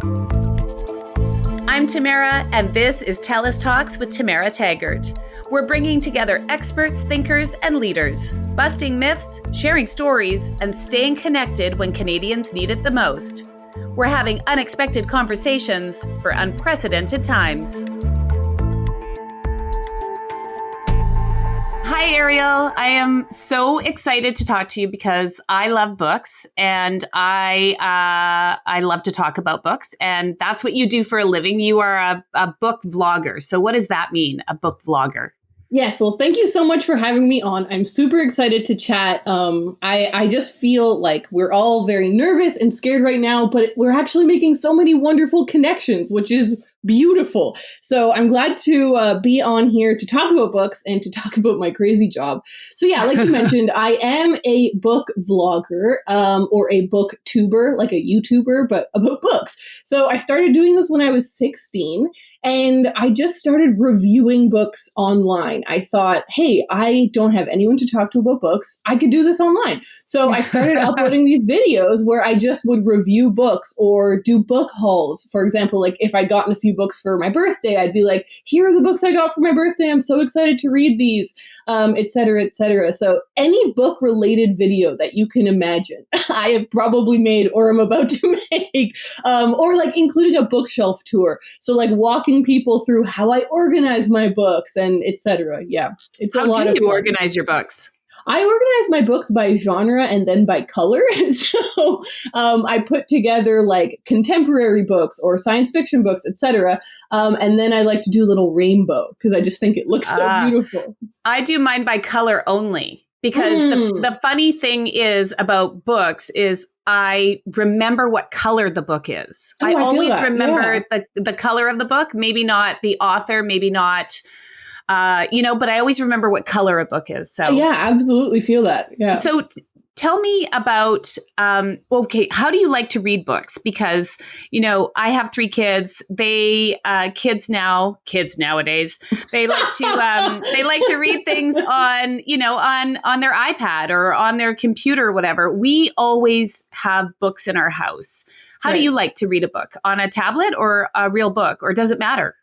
I'm Tamara, and this is TELUS Talks with Tamara Taggart. We're bringing together experts, thinkers, and leaders, busting myths, sharing stories, and staying connected when Canadians need it the most. We're having unexpected conversations for unprecedented times. Hi, Ariel. I am so excited to talk to you because I love books and I love to talk about books. And that's what you do for a living. You are a book vlogger. So what does that mean, a book vlogger? Yes, well, thank you so much for having me on. I'm super excited to chat. I just feel like we're all very nervous and scared right now, but we're actually making so many wonderful connections, which is beautiful. So I'm glad to be on here to talk about books and to talk about my crazy job. So yeah, like you mentioned, I am a book vlogger or a booktuber, like a YouTuber, but about books. So I started doing this when I was 16. And I just started reviewing books online. I thought, hey, I don't have anyone to talk to about books. I could do this online. So I started uploading these videos where I just would review books or do book hauls. For example, like if I'd gotten a few books for my birthday, I'd be like, here are the books I got for my birthday. I'm so excited to read these, et cetera, et cetera. So any book related video that you can imagine, I have probably made or am about to make, or like including a bookshelf tour. So like walking people through how I organize my books and etc. Yeah, it's a lot of fun. How do you organize your books? I organize my books by genre and then by color. So I put together like contemporary books or science fiction books, etc. And then I like to do a little rainbow because I just think it looks so beautiful. I do mine by color only because the funny thing is about books is I remember what color the book is. I always remember the color of the book, maybe not the author, maybe not, but I always remember what color a book is. So yeah, absolutely feel that. Yeah. So tell me about, how do you like to read books? Because, I have 3 kids. Kids nowadays, they like to read things on their iPad or on their computer or whatever. We always have books in our house. How do you like to read a book? On a tablet or a real book, or does it matter?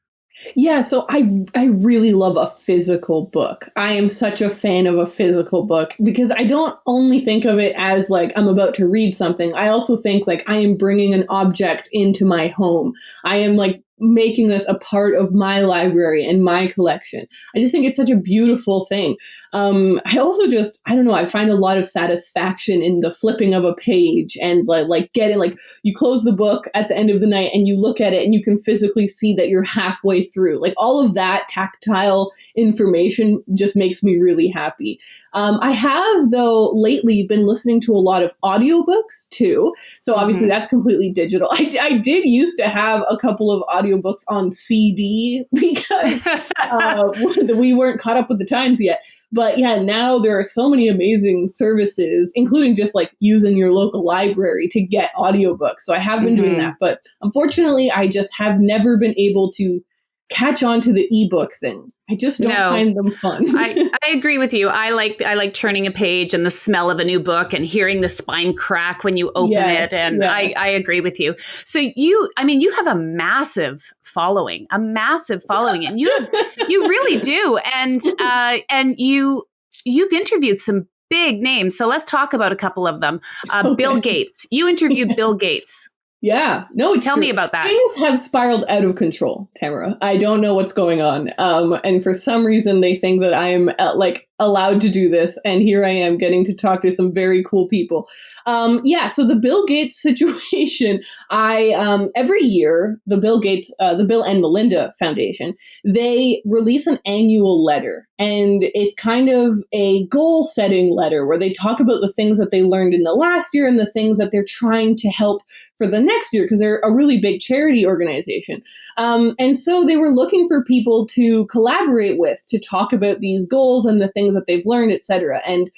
Yeah, so I really love a physical book. I am such a fan of a physical book because I don't only think of it as like I'm about to read something. I also think like I am bringing an object into my home. I am like making this a part of my library and my collection. I just think it's such a beautiful thing. I also I find a lot of satisfaction in the flipping of a page and like getting like you close the book at the end of the night and you look at it and you can physically see that you're halfway through. Like all of that tactile information just makes me really happy. I have though lately been listening to a lot of audiobooks too. So obviously that's completely digital. I did used to have a couple of audiobooks on CD because we weren't caught up with the times yet. But yeah, now there are so many amazing services, including just like using your local library to get audiobooks. So I have been doing that. But unfortunately, I just have never been able to catch on to the ebook thing. I just don't find them fun. I agree with you. I like turning a page and the smell of a new book and hearing the spine crack when you open it. And I agree with you. So you have a massive following, and you really do. And you've interviewed some big names. So let's talk about a couple of them. Bill Gates. You interviewed Bill Gates. Yeah. No, Tell me about that. Things have spiraled out of control, Tamara. I don't know what's going on. And for some reason, they think that I am allowed to do this. And here I am getting to talk to some very cool people. So the Bill Gates situation, every year, the Bill and Melinda Foundation, they release an annual letter. And it's kind of a goal-setting letter where they talk about the things that they learned in the last year and the things that they're trying to help for the next year, because they're a really big charity organization. And so they were looking for people to collaborate with, to talk about these goals and the things that they've learned, et cetera. And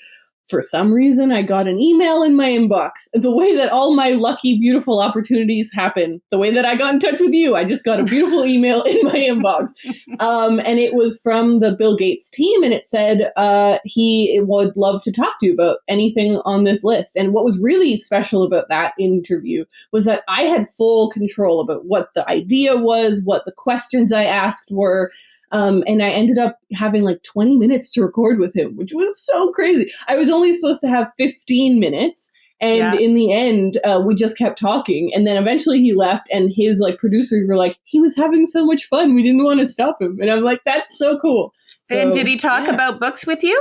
for some reason, I got an email in my inbox. It's a way that all my lucky, beautiful opportunities happen. The way that I got in touch with you, I just got a beautiful email in my inbox. And it was from the Bill Gates team, and it said he would love to talk to you about anything on this list. And what was really special about that interview was that I had full control about what the idea was, what the questions I asked were. And I ended up having like 20 minutes to record with him, which was so crazy. I was only supposed to have 15 minutes. And in the end, we just kept talking. And then eventually he left, and his like producers were like, he was having so much fun. We didn't want to stop him. And I'm like, that's so cool. So, and did he talk about books with you?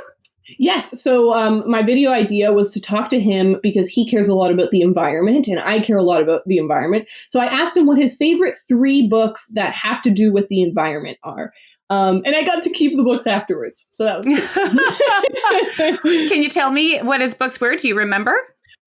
Yes. So my video idea was to talk to him because he cares a lot about the environment, and I care a lot about the environment. So I asked him what his favorite 3 books that have to do with the environment are. And I got to keep the books afterwards. So that was Can you tell me what his books were? Do you remember?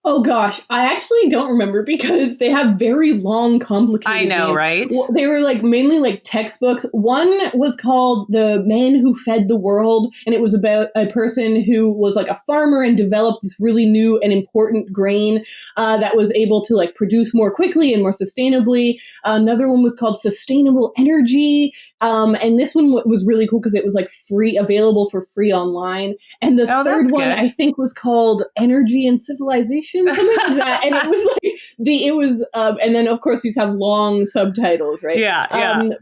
Oh gosh, I actually don't remember because they have very long, complicated I know, names. right? Well, they were like mainly like textbooks. One was called The Man Who Fed the World, and it was about a person who was like a farmer and developed this really new and important grain that was able to like produce more quickly and more sustainably. Another one was called Sustainable Energy, and this one was really cool because it was like free, available for free online. And the third one, I think, was called Energy and Civilization. Something like that. And it was like and then of course these have long subtitles, right? Yeah.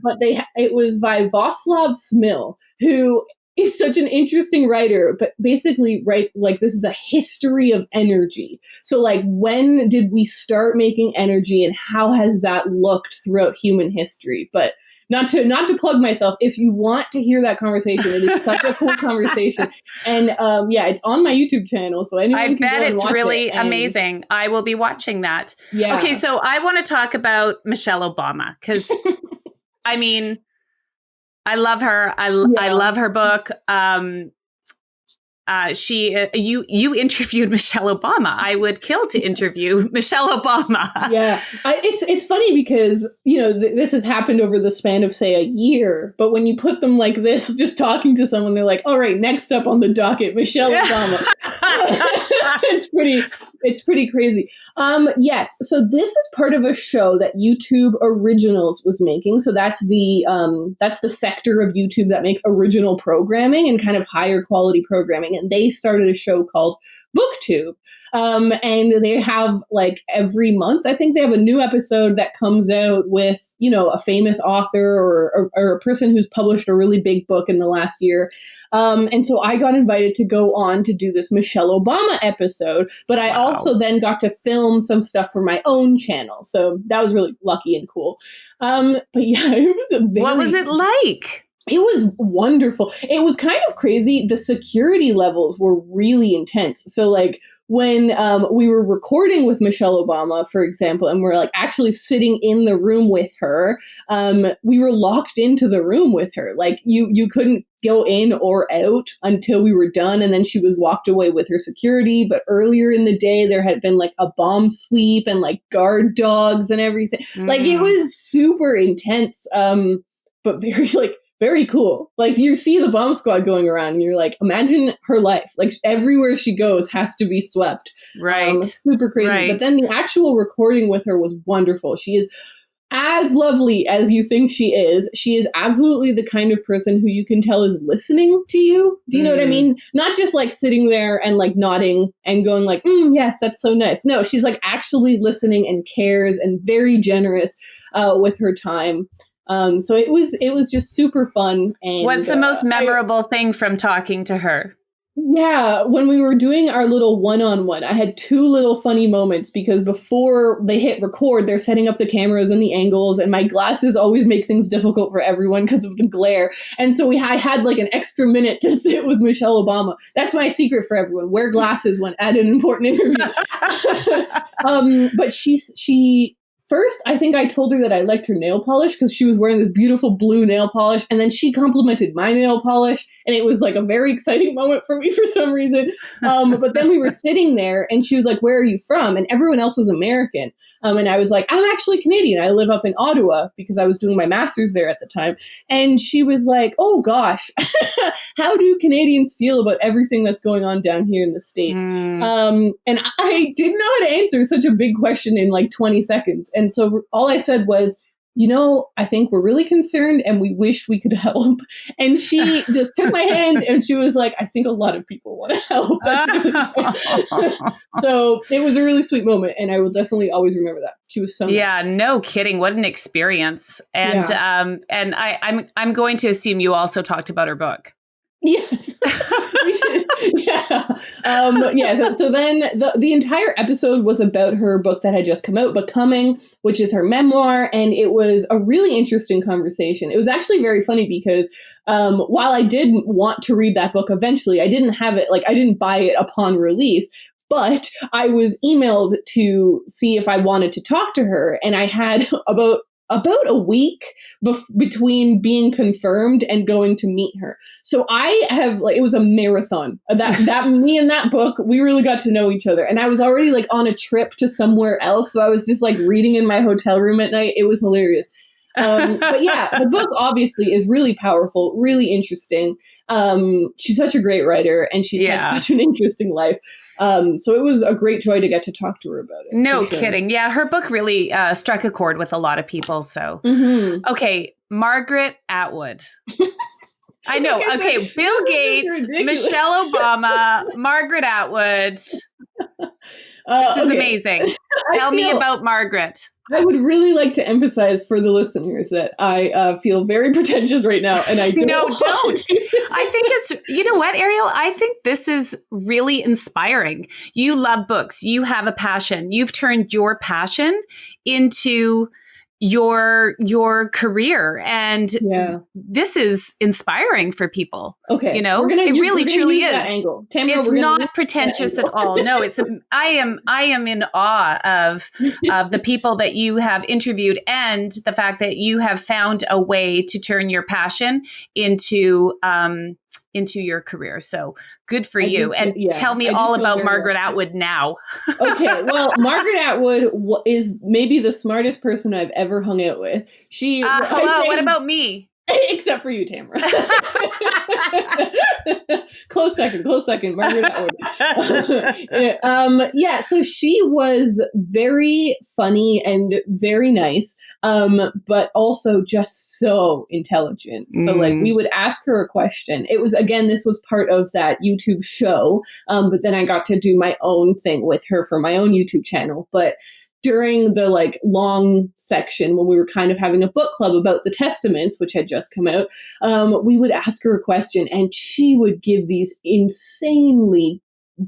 But it was by Václav Smil, who is such an interesting writer, but basically like this is a history of energy. So like, when did we start making energy, and how has that looked throughout human history? But not to plug myself, if you want to hear that conversation, it is such a cool conversation. And it's on my YouTube channel, so anyone can go and watch it. I bet it's really amazing. I will be watching that. Yeah. Okay, so I want to talk about Michelle Obama, because I mean, I love her. I love her book. You interviewed Michelle Obama. I would kill to interview Michelle Obama. Yeah, it's funny because this has happened over the span of say a year, but when you put them like this, just talking to someone, they're like, "All right, next up on the docket, Michelle Obama." It's pretty crazy. Yes, so this is part of a show that YouTube Originals was making. So that's the sector of YouTube that makes original programming and kind of higher quality programming. And they started a show called BookTube. And they have like every month, I think they have a new episode that comes out with, a famous author or a person who's published a really big book in the last year. And so I got invited to go on to do this Michelle Obama episode, but I also then got to film some stuff for my own channel. So that was really lucky and cool. But yeah, it was what was it like? It was wonderful. It was kind of crazy. The security levels were really intense. So like when we were recording with Michelle Obama, for example, and we're like actually sitting in the room with her, we were locked into the room with her. Like you couldn't go in or out until we were done. And then she was walked away with her security. But earlier in the day, there had been like a bomb sweep and like guard dogs and everything. Like it was super intense, but very cool. Like you see the bomb squad going around and you're like, imagine her life. Like everywhere she goes has to be swept. Right. Super crazy. Right. But then the actual recording with her was wonderful. She is as lovely as you think she is. She is absolutely the kind of person who you can tell is listening to you. Do you know what I mean? Not just like sitting there and like nodding and going like, yes, that's so nice. No, she's like actually listening and cares and very generous with her time. So it was just super fun. And what's the most memorable thing from talking to her? Yeah, when we were doing our little one-on-one, I had 2 little funny moments because before they hit record, they're setting up the cameras and the angles, and my glasses always make things difficult for everyone because of the glare. And so I had like an extra minute to sit with Michelle Obama. That's my secret for everyone. Wear glasses when at an important interview. But she first, I think I told her that I liked her nail polish because she was wearing this beautiful blue nail polish. And then she complimented my nail polish. And it was like a very exciting moment for me for some reason. But then we were sitting there and she was like, where are you from? And everyone else was American. And I was like, I'm actually Canadian. I live up in Ottawa because I was doing my master's there at the time. And she was like, oh gosh, how do Canadians feel about everything that's going on down here in the States? And I didn't know how to answer such a big question in like 20 seconds. And so all I said was, I think we're really concerned and we wish we could help. And she just took my hand and she was like, I think a lot of people want to help. So it was a really sweet moment. And I will definitely always remember that. She was so nice. Yeah, no kidding. What an experience. And and I'm going to assume you also talked about her book. Yes. We did. Yeah. So then the entire episode was about her book that had just come out, Becoming, which is her memoir. And it was a really interesting conversation. It was actually very funny because while I did want to read that book eventually, I didn't have it, I didn't buy it upon release. But I was emailed to see if I wanted to talk to her. And I had about a week between being confirmed and going to meet her. So I have it was a marathon. That me and that book, we really got to know each other. And I was already on a trip to somewhere else. So I was just reading in my hotel room at night. It was hilarious. But yeah, the book obviously is really powerful, really interesting. She's such a great writer and she's had such an interesting life. So it was a great joy to get to talk to her about it. No kidding. Yeah, her book really struck a chord with a lot of people. So, Okay, Margaret Atwood. I know. Okay, Bill Gates, Michelle Obama, Margaret Atwood. This is amazing. Tell me about Margaret. I would really like to emphasize for the listeners that I feel very pretentious right now, and I don't. No, don't. I think it's, you know what, Ariel? I think this is really inspiring. You love books. You have a passion. You've turned your passion into your career, and this is inspiring for people. Okay, it really truly is. Angle. Tamara, it's not pretentious at all. No, it's I am in awe of the people that you have interviewed and the fact that you have found a way to turn your passion into your career. So good for you. Tell me all about Margaret Atwood now. Okay. Well, Margaret Atwood is maybe the smartest person I've ever hung out with. What about me? Except for you, Tamara. Close second, Margaret Atwood. So she was very funny and very nice, but also just so intelligent. So we would ask her a question. It was, again, this was part of that YouTube show, but then I got to do my own thing with her for my own YouTube channel. But during the long section when we were kind of having a book club about the Testaments, which had just come out, we would ask her a question and she would give these insanely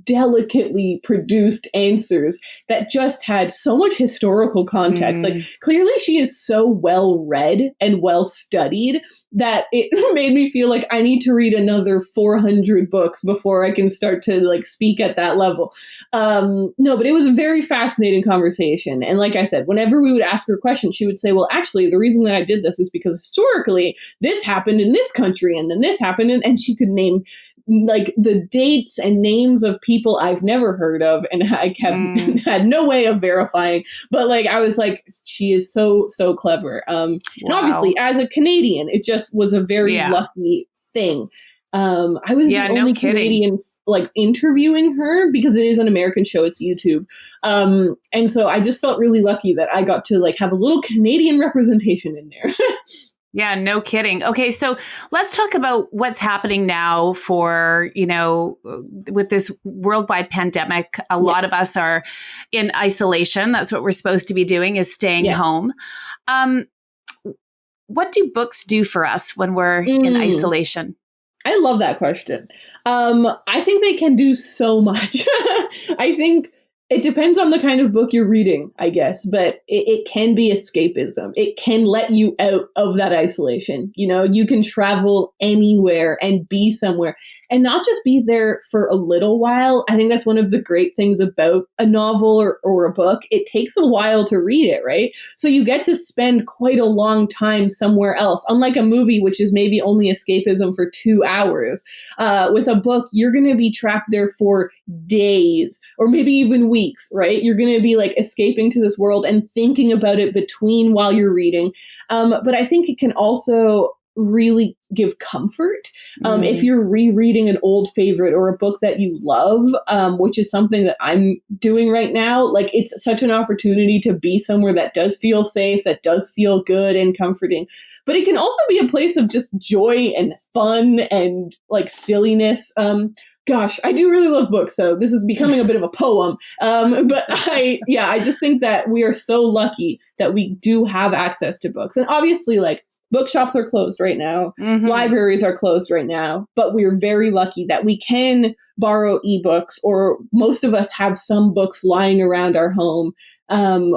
delicately produced answers that just had so much historical context. Clearly she is so well read and well studied that it made me feel like I need to read another 400 books before I can start to speak at that level. No, but it was a very fascinating conversation. And like I said, whenever we would ask her a question, she would say, well, actually, the reason that I did this is because historically this happened in this country and then this happened. And she could name the dates and names of people I've never heard of, and I had no way of verifying. But I was like, she is so clever. And obviously, as a Canadian, it just was a very lucky thing. I was the only Canadian interviewing her because it is an American show. It's YouTube, and so I just felt really lucky that I got to have a little Canadian representation in there. Yeah, no kidding. Okay, so let's talk about what's happening now for, with this worldwide pandemic. A lot of us are in isolation. That's what we're supposed to be doing, is staying home. What do books do for us when we're in isolation? I love that question. I think they can do so much. I think it depends on the kind of book you're reading, I guess, but it can be escapism. It can let you out of that isolation. You can travel anywhere and be somewhere. and not just be there for a little while. I think that's one of the great things about a novel or a book. It takes a while to read it, right? So you get to spend quite a long time somewhere else, unlike a movie, which is maybe only escapism for 2 hours. With a book, you're going to be trapped there for days or maybe even weeks, right? You're going to be like escaping to this world and thinking about it between while you're reading. But I think it can also really give comfort if you're rereading an old favorite or a book that you love, which is something that I'm doing right now. Like, it's such an opportunity to be somewhere that does feel safe, that does feel good and comforting. But it can also be a place of just joy and fun and like silliness. Gosh, I do really love books, so this is becoming a bit of a poem. But I just think that we are so lucky that we do have access to books. And obviously, like, bookshops are closed right now. Mm-hmm. Libraries are closed right now. But we're very lucky that we can borrow ebooks, or most of us have some books lying around our home.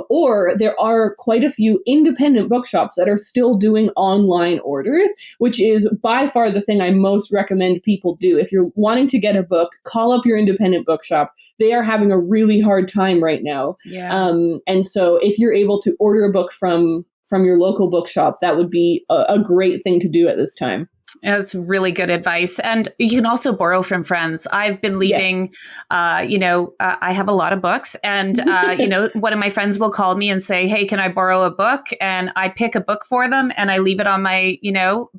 Or there are quite a few independent bookshops that are still doing online orders, which is by far the thing I most recommend people do. If you're wanting to get a book, call up your independent bookshop. They are having a really hard time right now. Yeah. And so if you're able to order a book from your local bookshop, that would be a great thing to do at this time. That's really good advice. And you can also borrow from friends. I've been leaving, I have a lot of books, and, one of my friends will call me and say, hey, can I borrow a book? And I pick a book for them and I leave it on my,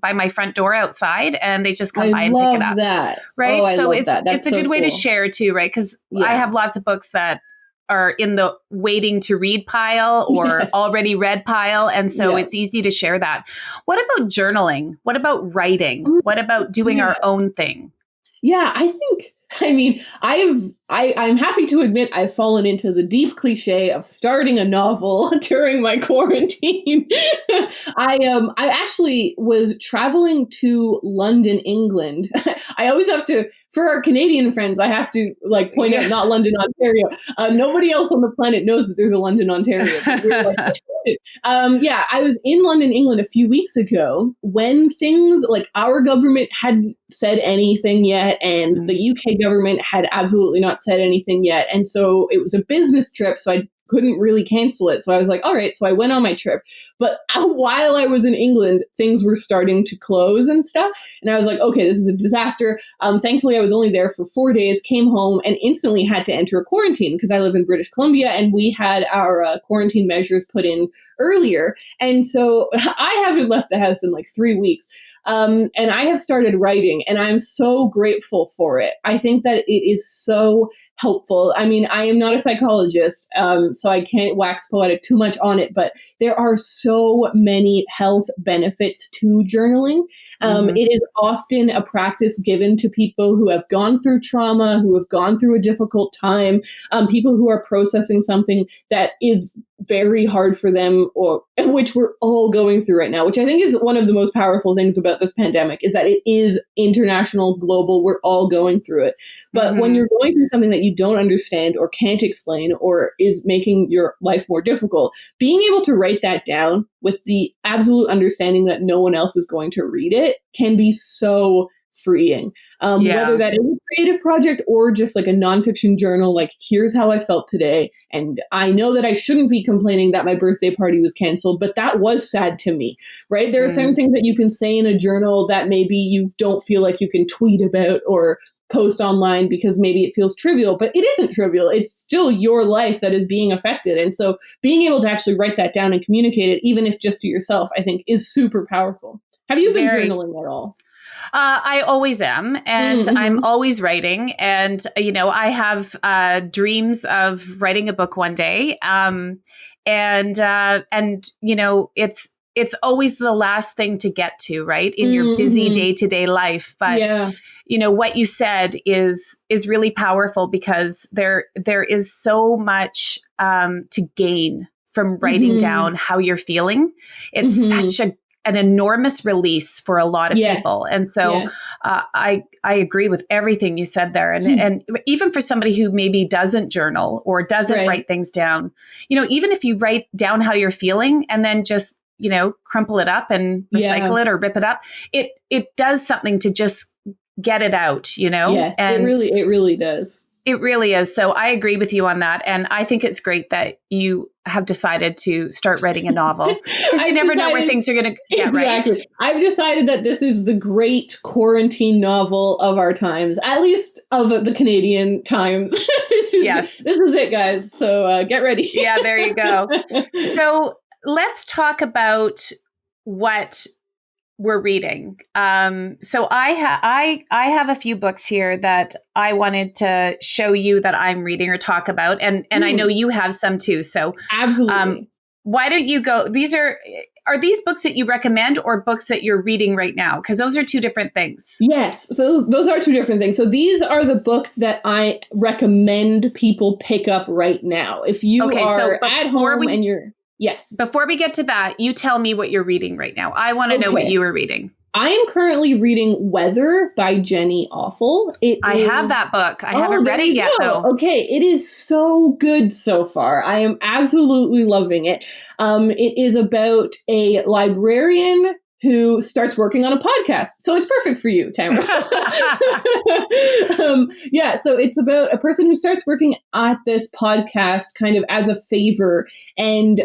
by my front door outside, and they just come by and pick it up. That. Right. Oh, so it's a good way to share too, right? Because I have lots of books that are in the waiting to read pile or already read pile. And so it's easy to share that. What about journaling? What about writing? What about doing our own thing? Yeah, I'm happy to admit I've fallen into the deep cliche of starting a novel during my quarantine. I actually was traveling to London, England. I always have to, for our Canadian friends, I have to like point out not London, Ontario. Nobody else on the planet knows that there's a London, Ontario. I was in London, England a few weeks ago when things like our government hadn't said anything yet, and the UK government had absolutely not said anything yet. And so it was a business trip, so I couldn't really cancel it. So I was like, all right, so I went on my trip. But while I was in England, things were starting to close and stuff. And I was like, okay, this is a disaster. Thankfully, I was only there for 4 days, came home, and instantly had to enter a quarantine because I live in British Columbia, and we had our quarantine measures put in earlier. And so I haven't left the house in like 3 weeks. And I have started writing, and I'm so grateful for it. I think that it is so helpful. I mean, I am not a psychologist, so I can't wax poetic too much on it, but there are so many health benefits to journaling. It is often a practice given to people who have gone through trauma, who have gone through a difficult time, people who are processing something that is very hard for them, or which we're all going through right now, which I think is one of the most powerful things about this pandemic, is that it is international, global. We're all going through it. But when you're going through something that you don't understand or can't explain, or is making your life more difficult, being able to write that down with the absolute understanding that no one else is going to read it can be so freeing. Whether that is a creative project or just like a nonfiction journal, like, here's how I felt today. And I know that I shouldn't be complaining that my birthday party was canceled, but that was sad to me, right? There are certain things that you can say in a journal that maybe you don't feel like you can tweet about or post online because maybe it feels trivial, but it isn't trivial. It's still your life that is being affected. And so being able to actually write that down and communicate it, even if just to yourself, I think is super powerful. Have you been journaling at all? I always am, and I'm always writing. And, I have dreams of writing a book one day. It's always the last thing to get to, right, in your busy day-to-day life. But, what you said is really powerful, because there is so much to gain from writing down how you're feeling. It's such an enormous release for a lot of people. And so I agree with everything you said there. And even for somebody who maybe doesn't journal or doesn't write things down, even if you write down how you're feeling and then just, crumple it up and recycle it or rip it up, it does something to just get it out, you know? Yes, and it really does. It really is. So I agree with you on that. And I think it's great that you have decided to start writing a novel because you never know where things are going to get, exactly. right? I've decided that this is the great quarantine novel of our times, at least of the Canadian times. This is it, guys. So get ready. Yeah, there you go. So let's talk about what we're reading. So I have a few books here that I wanted to show you that I'm reading or talk about, and I know you have some too. So absolutely. Why don't you go? Are these books that you recommend or books that you're reading right now? Because those are two different things. Yes, so those are two different things. So these are the books that I recommend people pick up right now. If you are at home and you're yes. Before we get to that, you tell me what you're reading right now. I want to know what you are reading. I am currently reading Weather by Jenny Awful. I have that book. I haven't read it yet, though. Okay, it is so good so far. I am absolutely loving it. It is about a librarian who starts working on a podcast. So it's perfect for you, Tamara. So it's about a person who starts working at this podcast kind of as a favor. And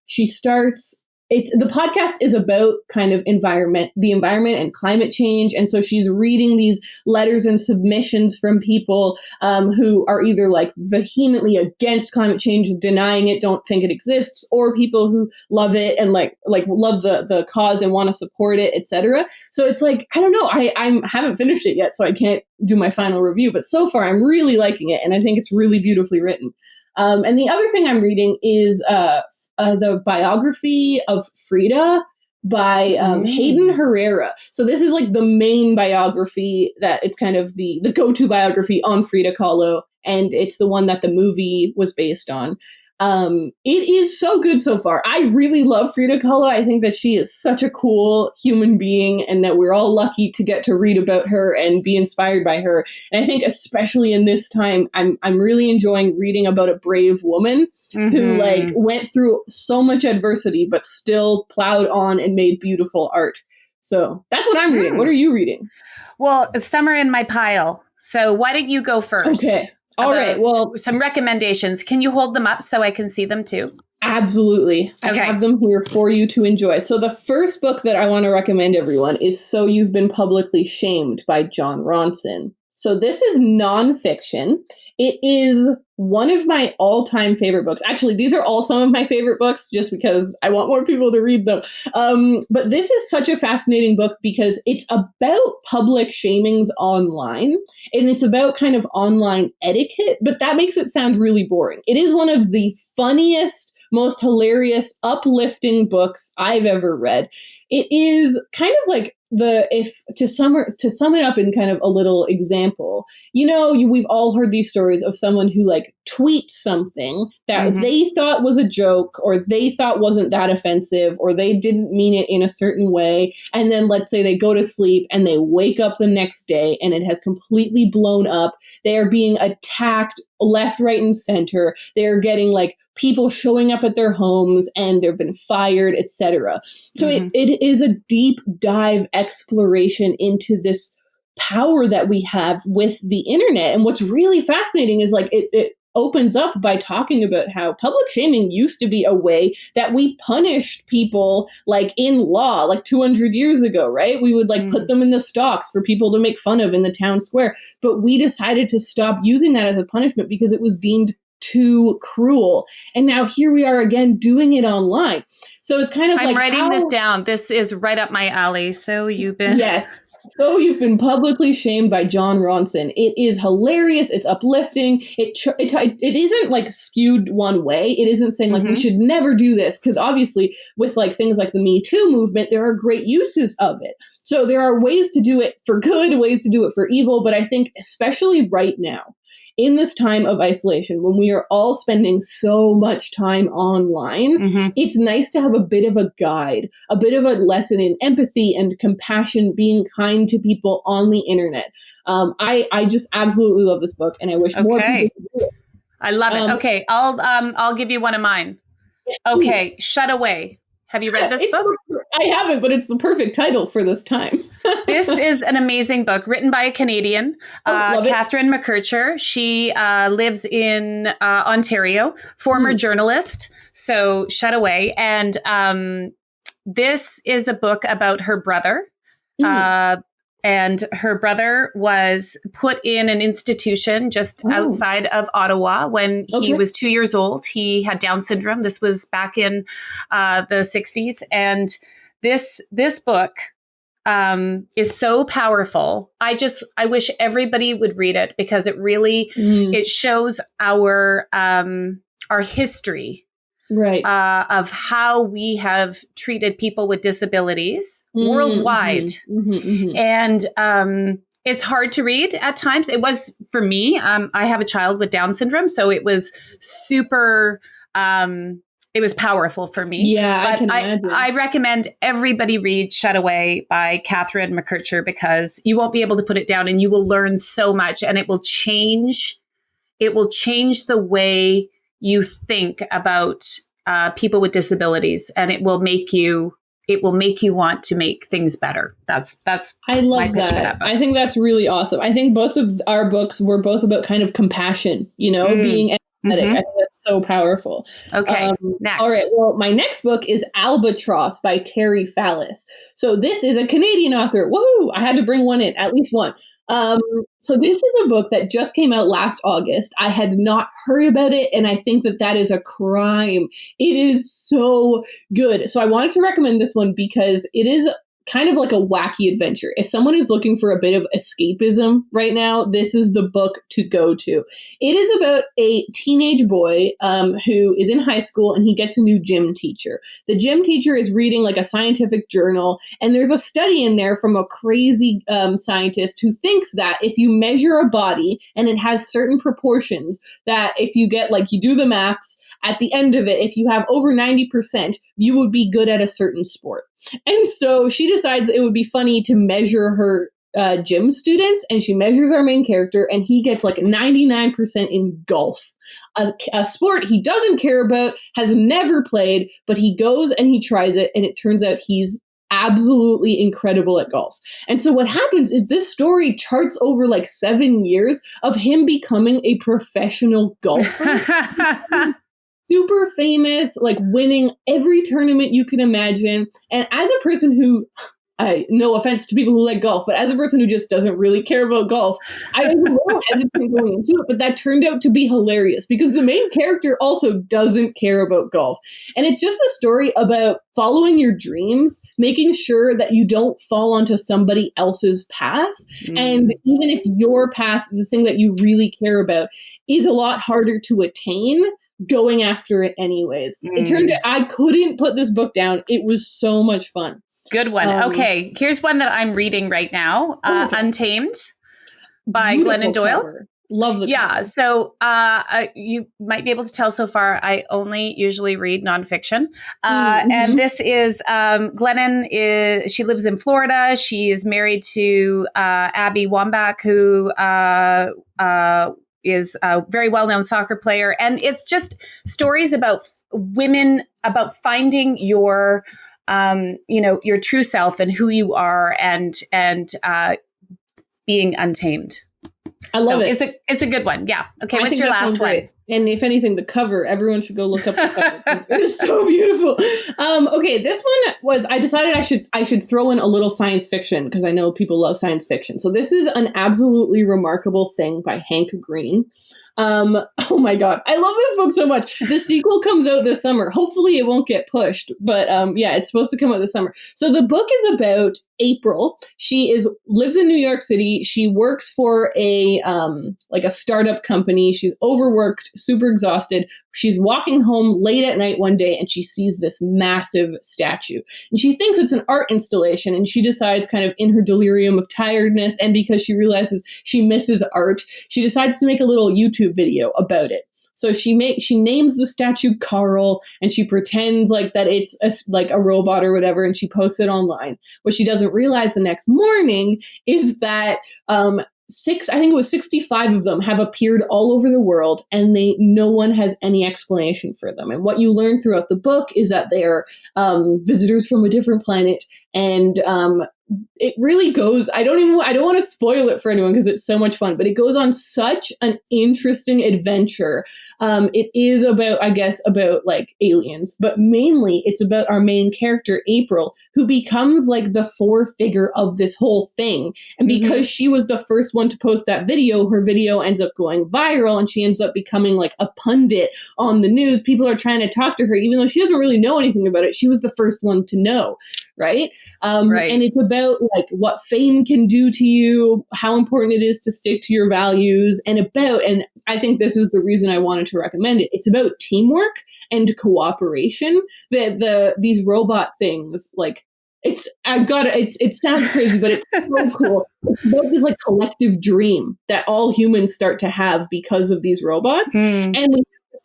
she starts... the podcast is about kind of the environment and climate change. And so she's reading these letters and submissions from people who are either like vehemently against climate change, denying it, don't think it exists, or people who love it and like love the cause and want to support it, etc. So it's like, I don't know, I haven't finished it yet, so I can't do my final review. But so far, I'm really liking it, and I think it's really beautifully written. And the other thing I'm reading is the biography of Frida by Hayden Herrera. So this is like the main biography that it's kind of the go-to biography on Frida Kahlo, and it's the one that the movie was based on. It is so good so far. I really love Frida Kahlo. I think that she is such a cool human being, and that we're all lucky to get to read about her and be inspired by her. And I think especially in this time, I'm really enjoying reading about a brave woman who like went through so much adversity, but still plowed on and made beautiful art. So that's what I'm reading. What are you reading? Well, some are in my pile. So why don't you go first? Okay. All right. Well, some recommendations. Can you hold them up so I can see them too? Absolutely. Okay. I have them here for you to enjoy. So the first book that I want to recommend everyone is So You've Been Publicly Shamed by Jon Ronson. So this is nonfiction. It is one of my all-time favorite books. Actually, these are all some of my favorite books just because I want more people to read them. But this is such a fascinating book because it's about public shamings online, and it's about kind of online etiquette, but that makes it sound really boring. It is one of the funniest, most hilarious, uplifting books I've ever read. It is kind of like to sum it up in kind of a little example, we've all heard these stories of someone who like tweets something that they thought was a joke, or they thought wasn't that offensive, or they didn't mean it in a certain way. And then let's say they go to sleep and they wake up the next day and it has completely blown up. They are being attacked left, right, and center. They're getting like people showing up at their homes and they've been fired, etc. So it is a deep dive exploration into this power that we have with the internet. And what's really fascinating is like it opens up by talking about how public shaming used to be a way that we punished people like in law, like 200 years ago, right? We would like put them in the stocks for people to make fun of in the town square. But we decided to stop using that as a punishment because it was deemed too cruel. And now here we are again doing it online. So it's kind of I'm writing this down. This is right up my alley. So you've been... Yes. So You've Been Publicly Shamed by Jon Ronson. It is hilarious. It's uplifting. It isn't like skewed one way. It isn't saying like we should never do this, because obviously with like things like the Me Too movement, there are great uses of it. So there are ways to do it for good, ways to do it for evil. But I think especially right now, in this time of isolation, when we are all spending so much time online, it's nice to have a bit of a guide, a bit of a lesson in empathy and compassion, being kind to people on the internet. I just absolutely love this book, and I wish more people could do it. I love it. Okay, I'll give you one of mine. Okay, Shut Away. Have you read this book? I haven't, but it's the perfect title for this time. This is an amazing book written by a Canadian, Catherine McKercher. She lives in Ontario, former journalist, so shut away. And this is a book about her brother. And her brother was put in an institution just outside of Ottawa when he was 2 years old. He had Down syndrome. This was back in the 60s. And this book is so powerful. I wish everybody would read it because it really, it shows our history. Right. Of how we have treated people with disabilities worldwide. And it's hard to read at times. It was for me. I have a child with Down syndrome, so it was super, it was powerful for me. Yeah, but I can imagine. I recommend everybody read Shut Away by Catherine McKercher because you won't be able to put it down and you will learn so much and it will change the way you think about people with disabilities, and it will make you want to make things better. That's I love that. I think that's really awesome. I think both of our books were both about kind of compassion, being empathetic. I think that's so powerful. Okay, next. All right. Well, my next book is Albatross by Terry Fallis. So this is a Canadian author. Woohoo! I had to bring one in, at least one. So this is a book that just came out last August. I had not heard about it, and I think that is a crime. It is so good. So I wanted to recommend this one because it is kind of like a wacky adventure. If someone is looking for a bit of escapism right now, this is the book to go to. It is about a teenage boy who is in high school and he gets a new gym teacher. The gym teacher is reading like a scientific journal, and there's a study in there from a crazy scientist who thinks that if you measure a body and it has certain proportions, that if you get you do the maths, at the end of it, if you have over 90%, you would be good at a certain sport. And so she decides it would be funny to measure her gym students, and she measures our main character, and he gets 99% in golf, a sport he doesn't care about, has never played, but he goes and he tries it, and it turns out he's absolutely incredible at golf. And so what happens is this story charts over 7 years of him becoming a professional golfer. Super famous, winning every tournament you can imagine. And as a person who, no offense to people who like golf, but as a person who just doesn't really care about golf, I was a little hesitant going into it, but that turned out to be hilarious because the main character also doesn't care about golf. And it's just a story about following your dreams, making sure that you don't fall onto somebody else's path. And even if your path, the thing that you really care about, is a lot harder to attain, going after it anyways. It turned out I couldn't put this book down. It was so much fun. Good one. Okay, here's one that I'm reading right now, Untamed by Glennon Doyle. Cover. Love the cover. So you might be able to tell so far, I only usually read nonfiction. And this is, Glennon she lives in Florida. She is married to Abby Wambach, who is a very well-known soccer player. And it's just stories about women, about finding your true self and who you are and being untamed. I love it. It's a good one. Yeah. Okay. What's your last one? And if anything, the cover, everyone should go look up the cover. It's so beautiful. Okay, this one was, I decided I should throw in a little science fiction because I know people love science fiction. So this is An Absolutely Remarkable Thing by Hank Green. Oh my God. I love this book so much. The sequel comes out this summer. Hopefully it won't get pushed, but yeah, it's supposed to come out this summer. So the book is about April. She lives in New York City. She works for a startup company. She's overworked, super exhausted. She's walking home late at night one day and she sees this massive statue. And she thinks it's an art installation, and she decides, kind of in her delirium of tiredness and because she realizes she misses art, she decides to make a little YouTube video about it. So she names the statue Carl, and she pretends that it's a robot or whatever, and she posts it online. What she doesn't realize the next morning is that I think it was 65 of them have appeared all over the world, and no one has any explanation for them. And what you learn throughout the book is that they are visitors from a different planet, and it really goes, I don't want to spoil it for anyone because it's so much fun, but it goes on such an interesting adventure. It is about, I guess, about like aliens, but mainly it's about our main character, April, who becomes like the figure of this whole thing. And because she was the first one to post that video, her video ends up going viral, and she ends up becoming like a pundit on the news. People are trying to talk to her, even though she doesn't really know anything about it. She was the first one to know, right? Right. And it's about like what fame can do to you, how important it is to stick to your values, and I think this is the reason I wanted to recommend it. It's about teamwork and cooperation. That these robot things, like it sounds crazy, but it's so cool. It's about this like collective dream that all humans start to have because of these robots, and we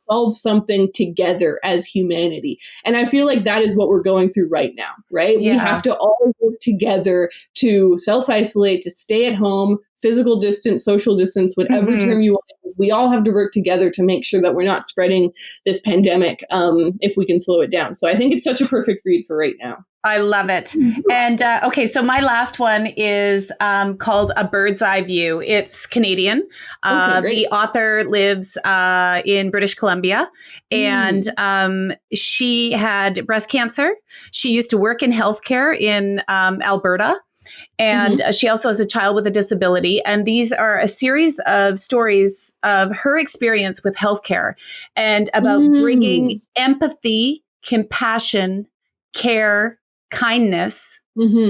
solve something together as humanity. And I feel like that is what we're going through right now, right? Yeah. We have to all work together to self-isolate, to stay at home, physical distance, social distance, whatever term you want to use. We all have to work together to make sure that we're not spreading this pandemic if we can slow it down. So I think it's such a perfect read for right now. I love it. And okay, so my last one is called A Bird's Eye View. It's Canadian. The author lives in British Columbia, and she had breast cancer. She used to work in healthcare in Alberta. And she also has a child with a disability. And these are a series of stories of her experience with healthcare and about bringing empathy, compassion, care, kindness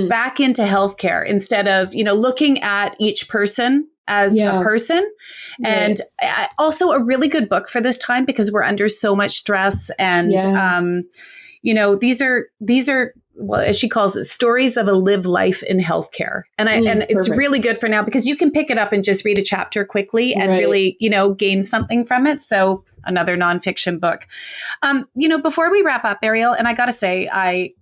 back into healthcare instead of, looking at each person as a person. Right. And also a really good book for this time because we're under so much stress. And, these are well, as she calls it, stories of a lived life in healthcare. And it's really good for now because you can pick it up and just read a chapter quickly and really, gain something from it. So another nonfiction book. Before we wrap up, Ariel, and I got to say, I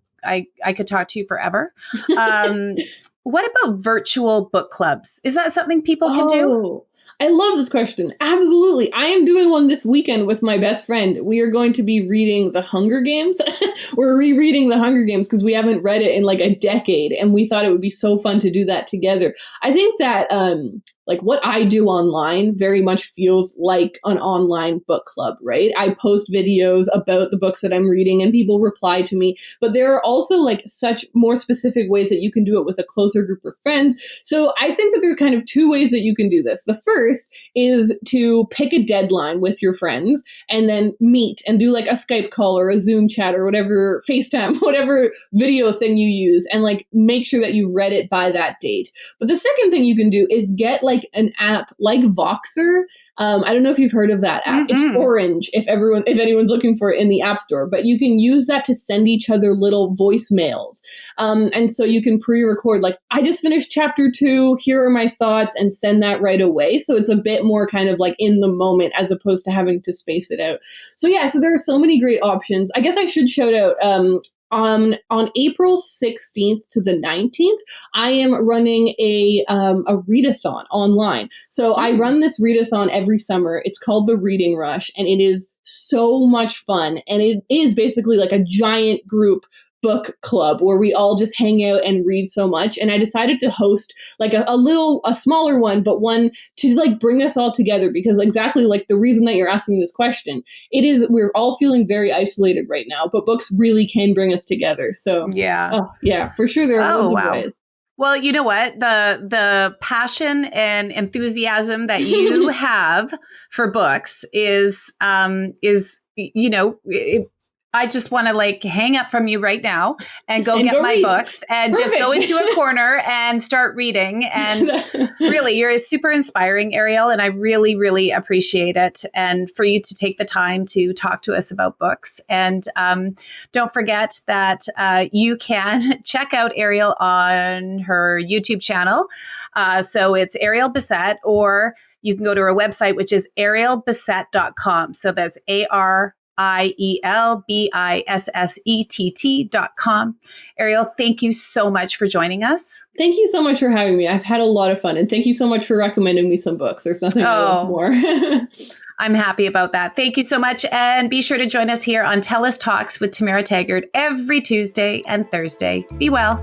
could talk to you forever. What about virtual book clubs? Is that something people can do? I love this question. Absolutely. I am doing one this weekend with my best friend. We are going to be reading The Hunger Games. We're rereading The Hunger Games because we haven't read it in like a decade, and we thought it would be so fun to do that together. I think that like what I do online very much feels like an online book club, right? I post videos about the books that I'm reading and people reply to me, but there are also like such more specific ways that you can do it with a closer group of friends. So I think that there's kind of two ways that you can do this. The first is to pick a deadline with your friends and then meet and do like a Skype call or a Zoom chat or whatever, FaceTime, whatever video thing you use, and like make sure that you've read it by that date. But the second thing you can do is get like an app like Voxer. I don't know if you've heard of that app. It's orange if anyone's looking for it in the App Store, but you can use that to send each other little voicemails. And so you can pre-record like, I just finished chapter 2, here are my thoughts, and send that right away. So it's a bit more kind of like in the moment as opposed to having to space it out. So yeah, so there are so many great options. I guess I should shout out, on April 16th to the 19th, I am running a readathon online. So I run this readathon every summer. It's called the Reading Rush, and it is so much fun. And it is basically like a giant group book club where we all just hang out and read so much. And I decided to host like a smaller one, but one to like bring us all together, because exactly like the reason that you're asking this question, we're all feeling very isolated right now, but books really can bring us together. So yeah, for sure. There are loads of ways. Well, you know what? The passion and enthusiasm that you have for books is I just want to like hang up from you right now and go get my books and just go into a corner and start reading. And really, you're super inspiring, Ariel, and I really, really appreciate it. And for you to take the time to talk to us about books. And don't forget that you can check out Ariel on her YouTube channel. So it's Ariel Bessette, or you can go to her website, which is arielbessette.com. So that's IELBISSETT.com. Ariel, thank you so much for joining us. Thank you so much for having me. I've had a lot of fun, and thank you so much for recommending me some books. There's nothing I love more. I'm happy about that. Thank you so much. And be sure to join us here on TELUS Talks with Tamara Taggart every Tuesday and Thursday. Be well.